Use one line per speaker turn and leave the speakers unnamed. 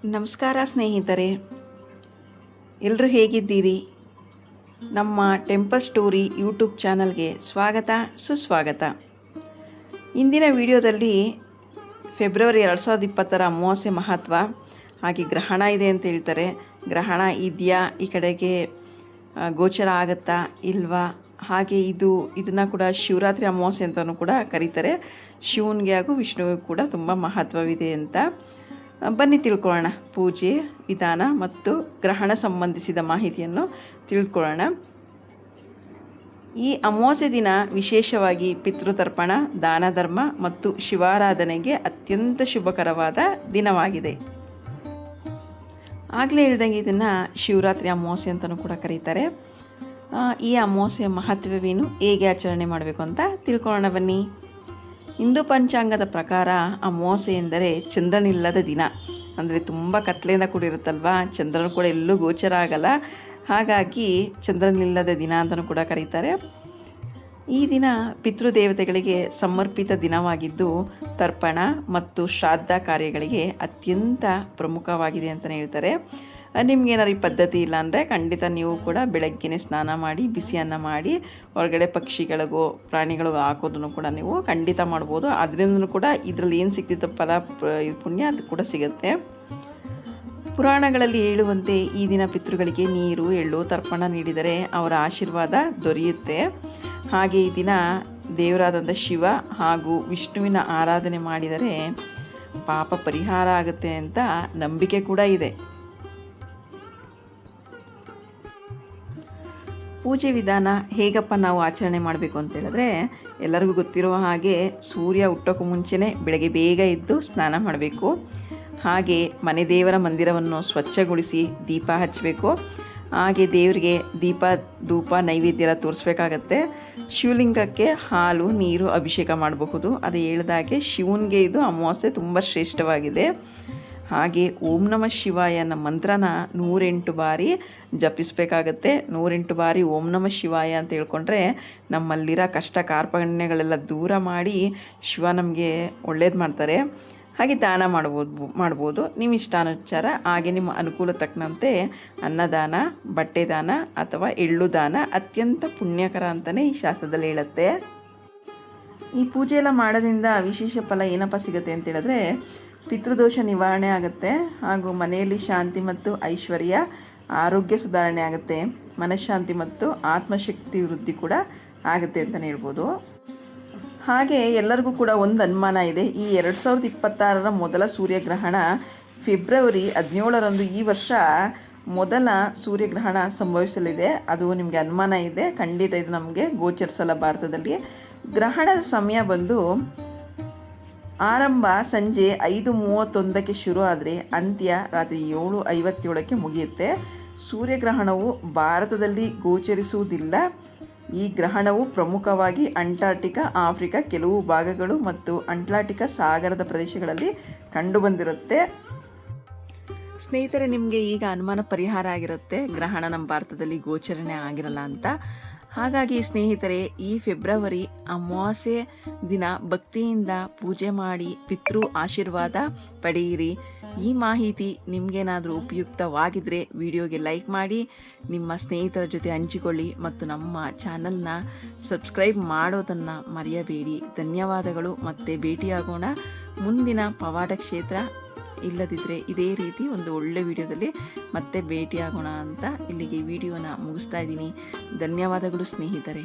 ನಮಸ್ಕಾರ ಸ್ನೇಹಿತರೆ, ಎಲ್ಲರೂ ಹೇಗಿದ್ದೀರಿ? ನಮ್ಮ ಟೆಂಪಲ್ ಸ್ಟೋರಿ ಯೂಟ್ಯೂಬ್ ಚಾನಲ್ಗೆ ಸ್ವಾಗತ ಸುಸ್ವಾಗತ. ಇಂದಿನ ವಿಡಿಯೋದಲ್ಲಿ ಫೆಬ್ರವರಿ 2020 ಅಮಾವಾಸ್ಯೆ ಮಹತ್ವ, ಹಾಗೆ ಗ್ರಹಣ ಇದೆ ಅಂತ ಹೇಳ್ತಾರೆ. ಗ್ರಹಣ ಇದೆಯಾ, ಈ ಕಡೆಗೆ ಗೋಚರ ಆಗುತ್ತಾ ಇಲ್ವಾ, ಹಾಗೆ ಇದನ್ನು ಕೂಡ ಶಿವರಾತ್ರಿ ಅಮಾವಾಸ್ಯೆ ಅಂತಲೂ ಕೂಡ ಕರೀತಾರೆ. ಶಿವನಿಗೆ ಹಾಗೂ ವಿಷ್ಣುವಿಗೆ ಕೂಡ ತುಂಬ ಮಹತ್ವವಿದೆ ಅಂತ. ಬನ್ನಿ ತಿಳ್ಕೊಳ್ಳೋಣ. ಪೂಜೆ ವಿಧಾನ ಮತ್ತು ಗ್ರಹಣ ಸಂಬಂಧಿಸಿದ ಮಾಹಿತಿಯನ್ನು ತಿಳ್ಕೊಳ್ಳೋಣ. ಈ ಅಮಾವಾಸ್ಯೆ ದಿನ ವಿಶೇಷವಾಗಿ ಪಿತೃತರ್ಪಣ, ದಾನ ಧರ್ಮ ಮತ್ತು ಶಿವಾರಾಧನೆಗೆ ಅತ್ಯಂತ ಶುಭಕರವಾದ ದಿನವಾಗಿದೆ. ಆಗಲೇ ಹೇಳಿದಂಗೆ ಇದನ್ನು ಶಿವರಾತ್ರಿ ಅಮಾವಾಸ್ಯೆ ಅಂತಲೂ ಕೂಡ ಕರೀತಾರೆ. ಈ ಅಮಾವಾಸ್ಯೆಯ ಮಹತ್ವವೇನು, ಹೇಗೆ ಆಚರಣೆ ಮಾಡಬೇಕು ಅಂತ ತಿಳ್ಕೊಳ್ಳೋಣ ಬನ್ನಿ. ಹಿಂದೂ ಪಂಚಾಂಗದ ಪ್ರಕಾರ ಅಮಾವಾಸ್ಯೆ ಎಂದರೆ ಚಂದ್ರನಿಲ್ಲದ ದಿನ. ಅಂದರೆ ತುಂಬ ಕತ್ಲೆಯಿಂದ ಕೂಡಿರುತ್ತಲ್ವ, ಚಂದ್ರನು ಕೂಡ ಎಲ್ಲೂ ಗೋಚರ ಆಗಲ್ಲ. ಹಾಗಾಗಿ ಚಂದ್ರನಿಲ್ಲದ ದಿನ ಅಂತಲೂ ಕೂಡ ಕರೀತಾರೆ. ಈ ದಿನ ಪಿತೃದೇವತೆಗಳಿಗೆ ಸಮರ್ಪಿತ ದಿನವಾಗಿದ್ದು ತರ್ಪಣ ಮತ್ತು ಶ್ರಾದ್ದ ಕಾರ್ಯಗಳಿಗೆ ಅತ್ಯಂತ ಪ್ರಮುಖವಾಗಿದೆ ಅಂತಲೇ ಹೇಳ್ತಾರೆ. ನಿಮಗೇನಾದ್ರು ಈ ಪದ್ಧತಿ ಇಲ್ಲ ಅಂದರೆ ಖಂಡಿತ ನೀವು ಕೂಡ ಬೆಳಗ್ಗೆನೇ ಸ್ನಾನ ಮಾಡಿ ಬಿಸಿಯನ್ನು ಮಾಡಿ ಹೊರಗಡೆ ಪಕ್ಷಿಗಳಿಗೋ ಪ್ರಾಣಿಗಳಿಗೋ ಹಾಕೋದನ್ನು ಕೂಡ ನೀವು ಖಂಡಿತ ಮಾಡ್ಬೋದು. ಅದರಿಂದನೂ ಕೂಡ ಇದರಲ್ಲಿ ಏನು ಸಿಗ್ತಿತ್ತು ಫಲ ಪುಣ್ಯ ಅದು ಕೂಡ ಸಿಗುತ್ತೆ. ಪುರಾಣಗಳಲ್ಲಿ ಹೇಳುವಂತೆ ಈ ದಿನ ಪಿತೃಗಳಿಗೆ ನೀರು ಎಳ್ಳು ತರ್ಪಣ ನೀಡಿದರೆ ಅವರ ಆಶೀರ್ವಾದ ದೊರೆಯುತ್ತೆ. ಹಾಗೆ ಈ ದಿನ ದೇವರಾದಂಥ ಶಿವ ಹಾಗೂ ವಿಷ್ಣುವಿನ ಆರಾಧನೆ ಮಾಡಿದರೆ ಪಾಪ ಪರಿಹಾರ ಆಗುತ್ತೆ ಅಂತ ನಂಬಿಕೆ ಕೂಡ ಇದೆ. ಪೂಜೆ ವಿಧಾನ ಹೇಗಪ್ಪ ನಾವು ಆಚರಣೆ ಮಾಡಬೇಕು ಅಂತ ಹೇಳಿದ್ರೆ, ಎಲ್ಲರಿಗೂ ಗೊತ್ತಿರುವ ಹಾಗೆ ಸೂರ್ಯ ಹುಟ್ಟೋಕ್ಕೂ ಮುಂಚೆನೇ ಬೆಳಗ್ಗೆ ಬೇಗ ಎದ್ದು ಸ್ನಾನ ಮಾಡಬೇಕು. ಹಾಗೆ ಮನೆ ದೇವರ ಮಂದಿರವನ್ನು ಸ್ವಚ್ಛಗೊಳಿಸಿ ದೀಪ ಹಚ್ಚಬೇಕು. ಹಾಗೆ ದೇವರಿಗೆ ದೀಪ ಧೂಪ ನೈವೇದ್ಯ ಎಲ್ಲ ತೋರಿಸ್ಬೇಕಾಗತ್ತೆ. ಶಿವಲಿಂಗಕ್ಕೆ ಹಾಲು ನೀರು ಅಭಿಷೇಕ ಮಾಡಬಹುದು. ಅದು ಹೇಳಿದಾಗೆ ಶಿವನಿಗೆ ಇದು ಅಮಾವಾಸ್ಯೆ ತುಂಬ ಶ್ರೇಷ್ಠವಾಗಿದೆ. ಹಾಗೆ ಓಂ ನಮಃ ಶಿವಾಯ ಅನ್ನೋ ಮಂತ್ರನ 108 ಬಾರಿ ಜಪಿಸಬೇಕಾಗತ್ತೆ. 108 ಬಾರಿ ಓಂ ನಮಃ ಶಿವಾಯ ಅಂತ ಹೇಳ್ಕೊಂಡ್ರೆ ನಮ್ಮಲ್ಲಿರೋ ಕಷ್ಟ ಕಾರ್ಪಣ್ಯಗಳೆಲ್ಲ ದೂರ ಮಾಡಿ ಶಿವ ನಮಗೆ ಒಳ್ಳೇದು ಮಾಡ್ತಾರೆ. ಹಾಗೆ ದಾನ ಮಾಡ್ಬೋದು ನಿಮ್ಮ ಇಷ್ಟಾನುಸಾರ. ಹಾಗೆ ನಿಮ್ಮ ಅನುಕೂಲ ತಕ್ಕಂತೆ ಅನ್ನದಾನ, ಬಟ್ಟೆ ದಾನ ಅಥವಾ ಎಳ್ಳು ದಾನ ಅತ್ಯಂತ ಪುಣ್ಯಕರ ಅಂತಲೇ ಈ ಶಾಸ್ತ್ರದಲ್ಲಿ ಹೇಳುತ್ತೆ. ಈ ಪೂಜೆ ಎಲ್ಲ ಮಾಡೋದ್ರಿಂದ ವಿಶೇಷ ಫಲ ಏನಪ್ಪ ಸಿಗುತ್ತೆ ಅಂತ ಹೇಳಿದ್ರೆ, ಪಿತೃದೋಷ ನಿವಾರಣೆ ಆಗುತ್ತೆ, ಹಾಗೂ ಮನೆಯಲ್ಲಿ ಶಾಂತಿ ಮತ್ತು ಐಶ್ವರ್ಯ, ಆರೋಗ್ಯ ಸುಧಾರಣೆ ಆಗುತ್ತೆ, ಮನಃಶಾಂತಿ ಮತ್ತು ಆತ್ಮಶಕ್ತಿ ವೃದ್ಧಿ ಕೂಡ ಆಗುತ್ತೆ ಅಂತಲೇ ಹೇಳ್ಬೋದು. ಹಾಗೆ ಎಲ್ಲರಿಗೂ ಕೂಡ ಒಂದು ಅನುಮಾನ ಇದೆ. ಈ 2026 ಮೊದಲ ಸೂರ್ಯಗ್ರಹಣ ಫೆಬ್ರವರಿ 17 ಈ ವರ್ಷ ಮೊದಲ ಸೂರ್ಯಗ್ರಹಣ ಸಂಭವಿಸಲಿದೆ. ಅದು ನಿಮಗೆ ಅನುಮಾನ ಇದೆ. ಖಂಡಿತ ಇದು ನಮಗೆ ಗೋಚರಿಸಲ್ಲ ಭಾರತದಲ್ಲಿ. ಗ್ರಹಣದ ಸಮಯ ಬಂದು ಆರಂಭ ಸಂಜೆ 5:31 ಶುರು ಆದರೆ ಅಂತ್ಯ ರಾತ್ರಿ 7:57 ಮುಗಿಯುತ್ತೆ. ಸೂರ್ಯಗ್ರಹಣವು ಭಾರತದಲ್ಲಿ ಗೋಚರಿಸುವುದಿಲ್ಲ. ಈ ಗ್ರಹಣವು ಪ್ರಮುಖವಾಗಿ ಅಂಟಾರ್ಟಿಕಾ, ಆಫ್ರಿಕಾ ಕೆಲವು ಭಾಗಗಳು ಮತ್ತು ಅಟ್ಲಾಂಟಿಕ್ ಸಾಗರದ ಪ್ರದೇಶಗಳಲ್ಲಿ ಕಂಡುಬಂದಿರುತ್ತೆ. ಸ್ನೇಹಿತರೆ, ನಿಮಗೆ ಈಗ ಅನುಮಾನ ಪರಿಹಾರ ಆಗಿರುತ್ತೆ, ಗ್ರಹಣ ನಮ್ಮ ಭಾರತದಲ್ಲಿ ಗೋಚರಣೆ ಆಗಿರಲ್ಲ ಅಂತ. ಹಾಗಾಗಿ ಸ್ನೇಹಿತರೆ, ಈ ಫೆಬ್ರವರಿ ಅಮಾವಾಸ್ಯೆ ದಿನ ಭಕ್ತಿಯಿಂದ ಪೂಜೆ ಮಾಡಿ ಪಿತೃ ಆಶೀರ್ವಾದ ಪಡೆಯಿರಿ. ಈ ಮಾಹಿತಿ ನಿಮಗೇನಾದರೂ ಉಪಯುಕ್ತವಾಗಿದ್ದರೆ ವಿಡಿಯೋಗೆ ಲೈಕ್ ಮಾಡಿ, ನಿಮ್ಮ ಸ್ನೇಹಿತರ ಜೊತೆ ಹಂಚಿಕೊಳ್ಳಿ ಮತ್ತು ನಮ್ಮ ಚಾನಲ್ನ ಸಬ್ಸ್ಕ್ರೈಬ್ ಮಾಡೋದನ್ನು ಮರೆಯಬೇಡಿ. ಧನ್ಯವಾದಗಳು. ಮತ್ತೆ ಭೇಟಿಯಾಗೋಣ ಮುಂದಿನ ಪವಾಡ ಕ್ಷೇತ್ರ. ಇಲ್ಲದಿದ್ದರೆ ಇದೇ ರೀತಿ ಒಂದು ಒಳ್ಳೆ ವಿಡಿಯೋದಲ್ಲಿ ಮತ್ತೆ ಭೇಟಿಯಾಗೋಣ ಅಂತ ಇಲ್ಲಿಗೆ ವಿಡಿಯೋನ ಮುಗಿಸ್ತಾ ಇದ್ದೀನಿ. ಧನ್ಯವಾದಗಳು ಸ್ನೇಹಿತರೆ.